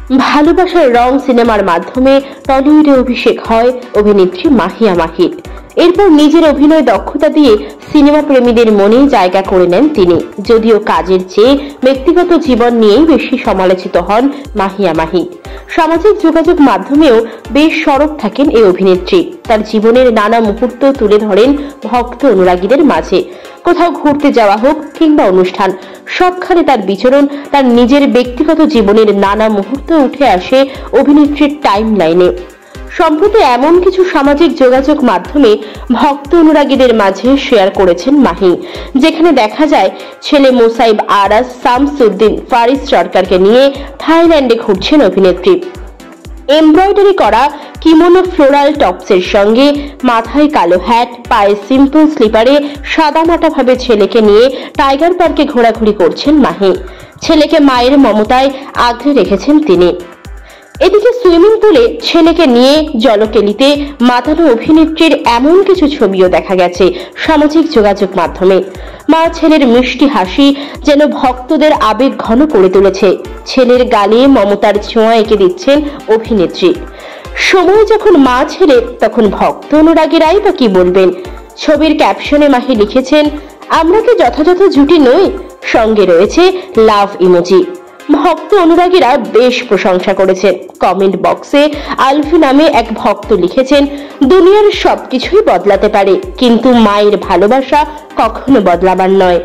ভালোবাসার রং সিনেমার মাধ্যমে টলিউডে অভিষেক হয় অভিনেত্রী মাহিয়া মাহির। এরপর নিজের অভিনয় দক্ষতা দিয়ে সিনেমা প্রেমীদের মনে জায়গা করে নেন তিনি। যদিও কাজের চেয়ে ব্যক্তিগত জীবন নিয়েই বেশি সমালোচিত হন মাহিয়া মাহি। সামাজিক যোগাযোগ মাধ্যমেও বেশ সরব থাকেন এই অভিনেত্রী। তার জীবনের নানা মুহূর্ত তুলে ধরেন ভক্ত অনুরাগীদের মাঝে। কোথাও ঘুরতে যাওয়া হোক কিংবা অনুষ্ঠান, সবখানে তার বিচরণ। তার নিজের ব্যক্তিগত জীবনের নানা মুহূর্ত উঠে আসে অভিনেত্রীর টাইম লাইনে। সম্প্রতি এমন কিছু সামাজিক যোগাযোগ মাধ্যমে ভক্ত অনুরাগীদের মাঝে শেয়ার করেছেন মাহি, যেখানে দেখা যায় ছেলে মোসাইব আরাজ শামসুদ্দিন ফারিস সরকারকে নিয়ে থাইল্যান্ডে ঘুরছেন অভিনেত্রী। এমব্রয়ডারি করা কিমোনো ফ্লোরাল টপসের সঙ্গে মাথায় কালো হ্যাট, পায়ে সিম্পল স্লিপারে সাদামাটা ভাবে ছেলেকে নিয়ে টাইগার পার্কে ঘোরাঘুরি করছেন মাহি। ছেলেকে মায়ের মমতায় আগলে রেখেছেন তিনি। এদিকে সুইমিং পুলে ছেলেকে নিয়ে জলকেলিতে মাতানো অভিনেত্রীর এমন কিছু ছবিও দেখা গেছে সামাজিক যোগাযোগ মাধ্যমে। মা ছেলের মিষ্টি হাসি যেন ভক্তদের আবেগ ঘন করে তুলেছে। ছেলের গালে মমতার ছোঁয়া এঁকে দিচ্ছেন অভিনেত্রী। সময় যখন মা ছেলে, তখন ভক্ত অনুরাগীরাই বা কি বলবেন। ছবির ক্যাপশনে মাহি লিখেছেন, আমরা কি যথাযথ জুটি নই? সঙ্গে রয়েছে লাভ ইমোজি। ভক্ত অনুরাগীরা বেশ প্রশংসা করেছেন। কমেন্ট বক্সে আলফি নামে এক ভক্ত লিখেছেন, দুনিয়ার সবকিছুই বদলাতে পারে, কিন্তু মায়ের ভালোবাসা কখনো বদলাবার নয়।